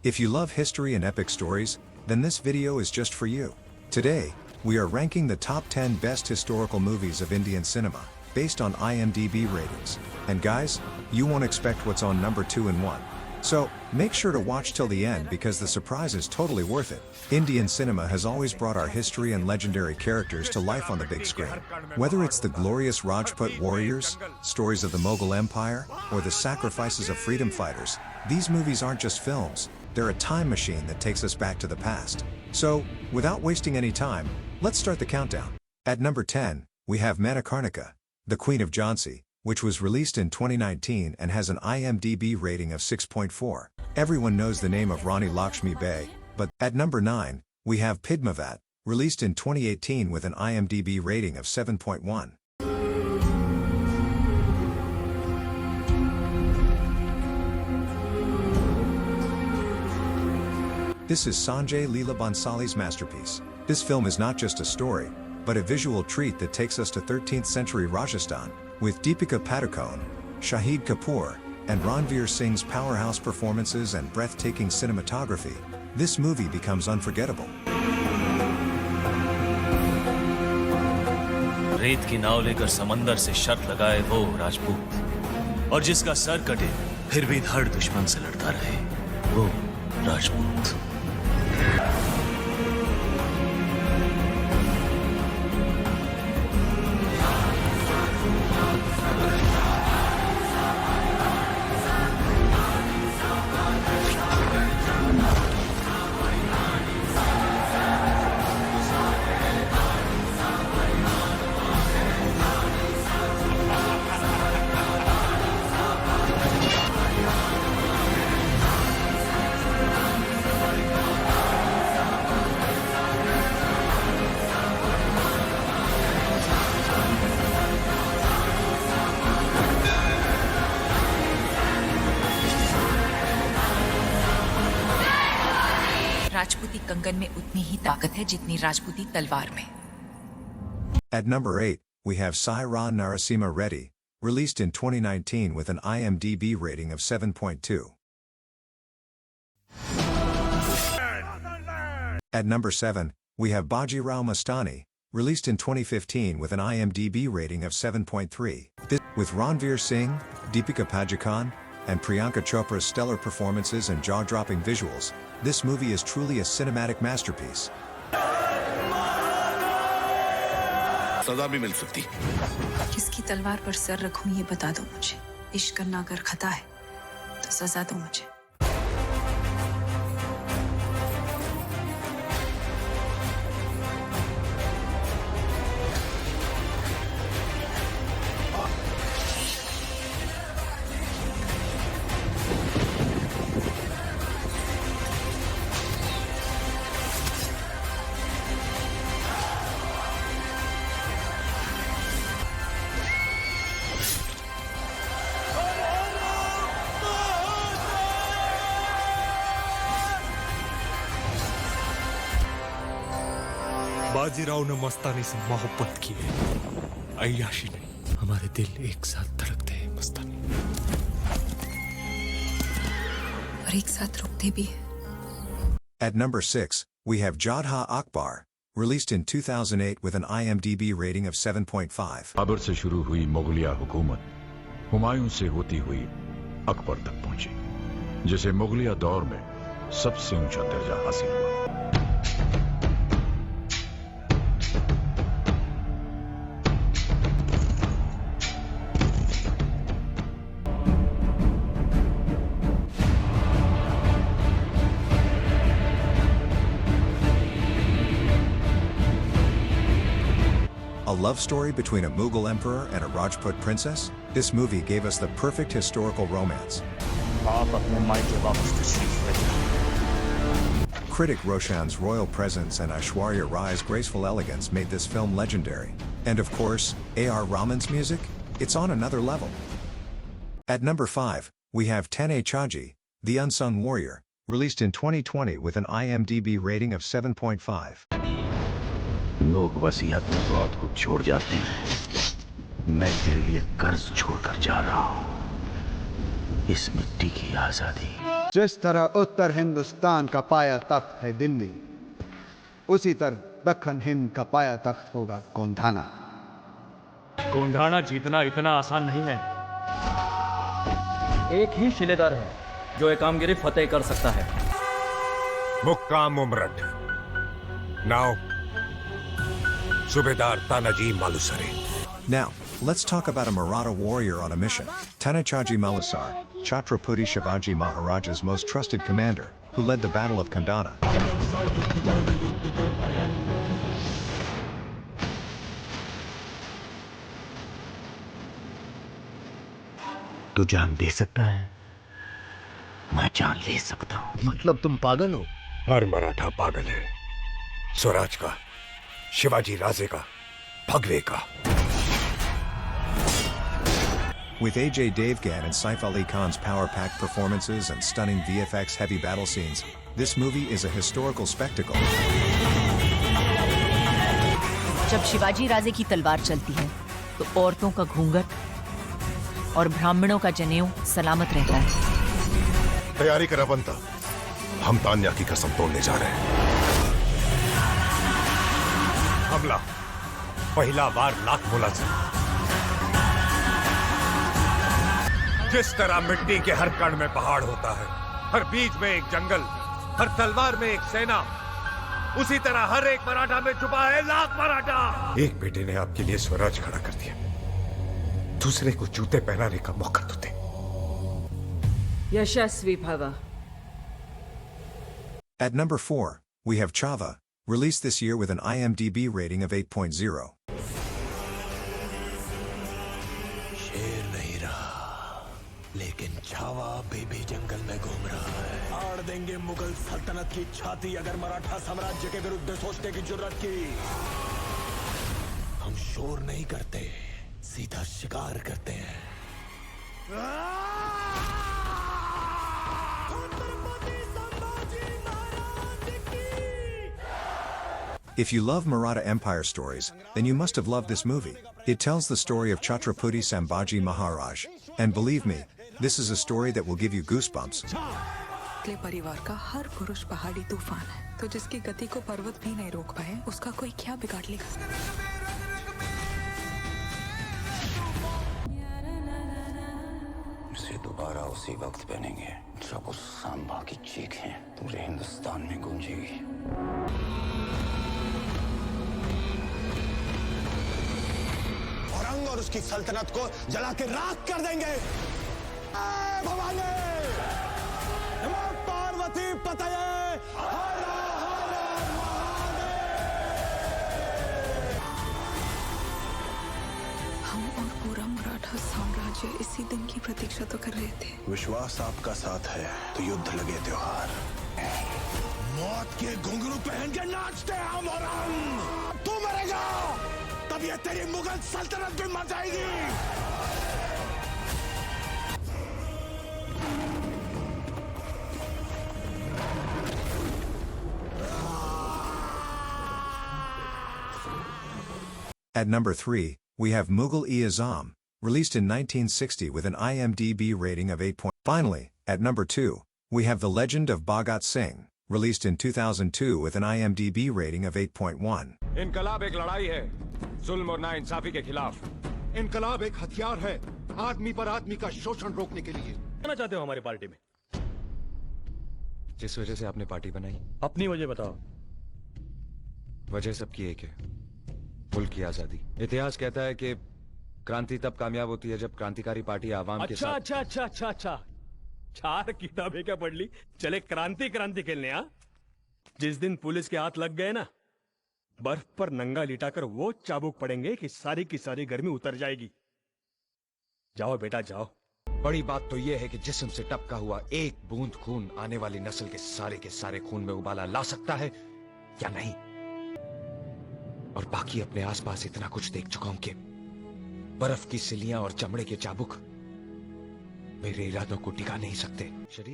If you love history and epic stories, then this video is just for you. Today, we are ranking the top 10 best historical movies of Indian cinema, based on IMDb ratings. And guys, you won't expect what's on number 2 and 1. So, make sure to watch till the end because the surprise is totally worth it. Indian cinema has always brought our history and legendary characters to life on the big screen. Whether it's the glorious Rajput warriors, stories of the Mughal Empire, or the sacrifices of freedom fighters, these movies aren't just films, they're a time machine that takes us back to the past. So, without wasting any time, let's start the countdown. At number 10, we have Manikarnika, the Queen of Jhansi, which was released in 2019 and has an IMDb rating of 6.4. Everyone knows the name of Rani Lakshmi Bai, but at number 9, we have Padmavat, released in 2018 with an IMDb rating of 7.1. This is Sanjay Leela Bhansali's masterpiece. This film is not just a story, but a visual treat that takes us to 13th century Rajasthan, with Deepika Padukone, Shahid Kapoor, and Ranveer Singh's powerhouse performances and breathtaking cinematography. This movie becomes unforgettable. रेत की नाव लेकर समंदर से शर्त लगाए वो राजपूत, और जिसका सर कटे फिर भी धड़ दुश्मन से लड़ता रहे वो राजपूत। राजपूती कंगन में उतनी ही ताकत है जितनी राजपूती तलवार में। At number 8, we have Sai Ra Narasimha Reddy, released in 2019 with an IMDb rating of 7.2. At number 7, we have Bajirao Mastani, released in 2015 with an IMDb rating of 7.3. This, with Ranveer Singh, Deepika Padukone, and Priyanka Chopra's stellar performances and jaw-dropping visuals, this movie is truly a cinematic masterpiece. सजा भी मिल सकती। किसकी तलवार पर sir रखूं ये बता दो मुझे। इश्क करना अगर खता है तो सजा दो मुझे। बाजीराव ने मस्तानी से मोहब्बत की है, अय्याशी नहीं। हमारे दिल एक साथ धड़कते हैं मस्तानी, और एक साथ रुकते भी हैं। At number 6, we have Jodha Akbar, released in 2008 with an IMDb rating of 7.5. Babar से शुरू हुई मुगलिया हुकूमत हुमायूं से होती हुई अकबर तक पहुंची, जिसे मुगलिया दौर में सबसे ऊंचा दर्जा हासिल हुआ। A love story between a Mughal emperor and a Rajput princess? This movie gave us the perfect historical romance. Critic Roshan's royal presence and Aishwarya Rai's graceful elegance made this film legendary. And of course, A.R. Rahman's music? It's on another level. At number 5, we have Tene Chaji, The Unsung Warrior, released in 2020 with an IMDb rating of 7.5. लोग वसीयत में बहुत कुछ छोड़ जाते हैं। मैं तेरे लिए कर्ज छोड़कर जा रहा हूं, इस मिट्टी की आजादी। जिस तरह उत्तर हिंदुस्तान का पाया तख्त है दिल्ली, उसी तरह दक्खन हिंद का पाया तख्त होगा गोंधाना। गोंधाना जीतना इतना आसान नहीं है। एक ही शिलेदार है जो एक कामगिरी फतेह कर सकता है। मुक्काम Umrath, now Subedar Tanaji Malusare. Now, let's talk about a Maratha warrior on a mission. Tanachaji Malusar, Chhatrapati Shivaji Maharaj's most trusted commander, who led the Battle of Kandana. तू जान दे सकता है, मैं जान ले सकता हूं। मतलब तुम पागल हो? हर मराठा पागल है, स्वराज का, शिवाजी राजे का, भगवे का। With AJ Devgan and Saif Ali Khan's power-packed performances and stunning VFX-heavy battle scenes, this movie is a historical spectacle. जब शिवाजी राजे की तलवार चलती है, तो औरतों का घूंघट और ब्राह्मणों का जनेऊ सलामत रहता है। तैयारी करा बनता, हम तान्या की कसम तोड़ने जा रहे हैं। हमला, पहला वार लाख मुलाजिम। जिस तरह मिट्टी के हर कण में पहाड़ होता है, हर बीज में एक जंगल, हर तलवार में एक सेना, उसी तरह हर एक मराठा में छुपा है लाख मराठा। एक बेटे ने आपके लिए स्वराज खड़ा कर दिया, दूसरे को जूते पहनाने का मौका तो दे। यशस्वी भव। At number 4, we have Chava, released this year with an IMDb rating of 8.0. शेर नहीं रहा, लेकिन छावा बेबी जंगल में घूम रहा है। फाड़ देंगे मुगल सल्तनत की छाती अगर मराठा साम्राज्य के विरुद्ध सोचने की जुर्रत की। हम शोर नहीं करते, सीधा शिकार करते हैं। If you love Maratha Empire stories, then you must have loved this movie. It tells the story of Chhatrapati Sambhaji Maharaj. And believe me, this is a story that will give you goosebumps. अगले परिवार का हर पुरुष पहाड़ी तूफान है, तो जिसकी गति को पर्वत भी नहीं रोक पाए, उसका कोई क्या बिगाड़ लेगा? इसे दोबारा उसी वक्त पहनेंगे जब उस सांबा की चीखें पूरे हिंदुस्तान में गूंजेगी। औरंग और उसकी सल्तनत को जला के राख कर देंगे। भवानी, पार्वती पतये, हम और पूरा मराठा साम्राज्य इसी दिन की प्रतीक्षा तो कर रहे थे। विश्वास आपका साथ है तो युद्ध लगे त्योहार। मौत के घुंघरू पहन के नाचते हैं हम और हम। तू मरेगा तब ये तेरी मुगल सल्तनत भी मर जाएगी। At number 3, we have Mughal-e-Azam, released in 1960 with an IMDb rating of 8. Finally, at number 2, we have The Legend of Bhagat Singh, released in 2002 with an IMDb rating of 8.1. इनकलाब एक लड़ाई है, जुल्म और नाइंसाफी के खिलाफ। इनकलाब एक हथियार है, आदमी पर आदमी का शोषण रोकने के लिए। आना चाहते हो हमारी पार्टी में? जिस वजह से आपने पार्टी बनाई, अपनी वजह बताओ। वजह सबकी एक है, मुल्क की आजादी। इतिहास कहता है कि क्रांति तब कामयाब होती है जब क्रांतिकारी पार्टी आवाम के साथ। अच्छा, 4 किताबें क्या पढ़ ली? चले क्रांति खेलने। जिस दिन पुलिस के हाथ लग गए ना, बर्फ पर नंगा लिटाकर वो चाबुक पड़ेंगे कि सारी की सारी गर्मी उतर जाएगी। जाओ बेटा जाओ। बड़ी बात तो यह है कि जिस्म से टपका हुआ एक बूंद खून आने वाली नस्ल के सारे खून में उबाला ला सकता है या नहीं। और बाकी अपने आसपास इतना कुछ देख चुका हूं कि बर्फ की सिलियां और चमड़े के चाबुक मेरे इरादों को टिका नहीं सकते।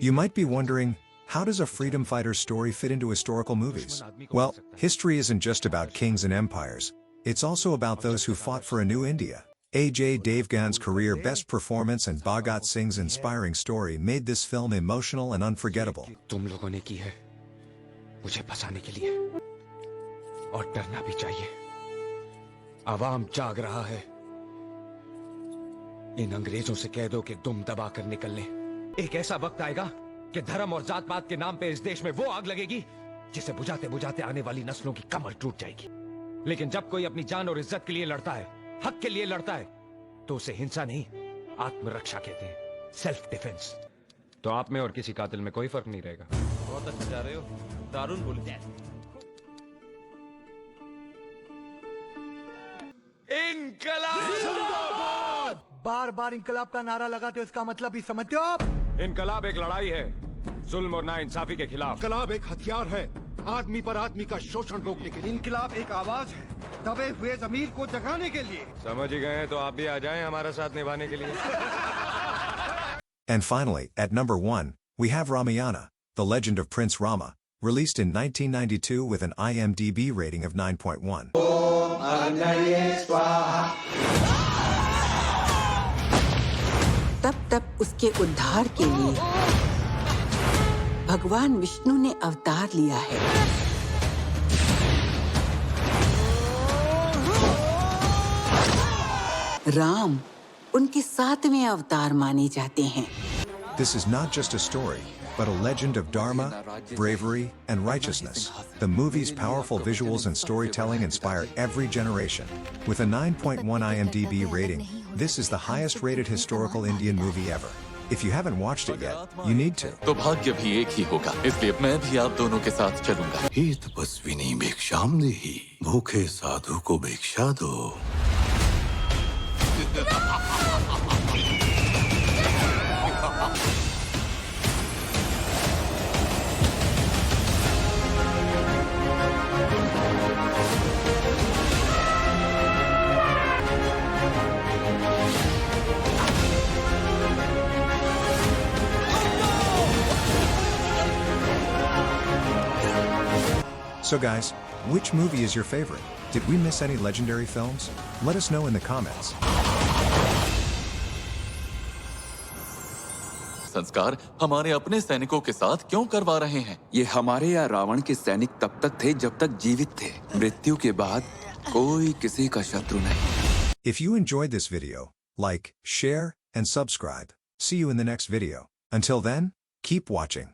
You might be wondering, how does a freedom fighter's story fit into historical movies? Well, history isn't just about kings and empires. It's also about those who fought for a new India. Ajay Devgan's career best performance and Bhagat Singh's inspiring story made this film emotional and unforgettable. तुम लोगों ने की है मुझे फंसाने के लिए, और डरना भी चाहिए। आवाम जाग रहा है। इन अंग्रेजों से कह दो कि दुम दबा कर निकल लें। एक ऐसा वक्त आएगा कि धर्म और जात पात के नाम पे इस देश में वो आग लगेगी जिसे बुझाते बुझाते आने वाली नस्लों की कमर टूट जाएगी। लेकिन जब कोई अपनी जान और इज्जत के लिए लड़ता है, हक के लिए लड़ता है, तो उसे हिंसा नहीं आत्मरक्षा कहते हैं, सेल्फ डिफेंस। तो आप में और किसी कातिल में कोई फर्क नहीं रहेगा। बहुत अच्छा जा रहे हो, दारुण बोले। इनकलाब! बार बार इंकलाब का नारा लगाते हो, इसका मतलब भी समझते हो आप? इनकलाब एक लड़ाई है जुल्म और नाइंसाफी के खिलाफ। इनकलाब एक हथियार है आदमी पर आदमी का शोषण रोकने के लिए। इनकलाब एक आवाज है दबे हुए जमीर को जगाने के लिए। समझ ही गए हैं तो आप भी आ जाएं हमारा साथ निभाने के लिए। And finally, at number 1, we have Ramayana, The Legend of Prince Rama, released in 1992 with an IMDb rating of 9.1. तब तक उसके उद्धार के लिए भगवान विष्णु ने अवतार लिया है। राम उनके 7वें अवतार माने जाते हैं। This is not just a story, but a legend of dharma, bravery, and righteousness. The movie's powerful visuals and storytelling inspire every generation. With a 9.1 IMDb rating, this is the highest-rated historical Indian movie ever. If you haven't watched it yet, you need to. तो भाग्य भी एक ही होगा, इसलिए मैं भी आप दोनों के साथ चलूंगा। हे तपस्विनी भिक्षाम देहि, भूखे साधु को भिक्षा दो। So guys, which movie is your favorite? Did we miss any legendary films? Let us know in the comments. संस्कार हमारे अपने सैनिकों के साथ क्यों करवा रहे हैं? ये हमारे या रावण के सैनिक तब तक थे जब तक जीवित थे। मृत्यु के बाद कोई किसी का शत्रु नहीं। If you enjoyed this video, like, share, and subscribe. See you in the next video. Until then, keep watching.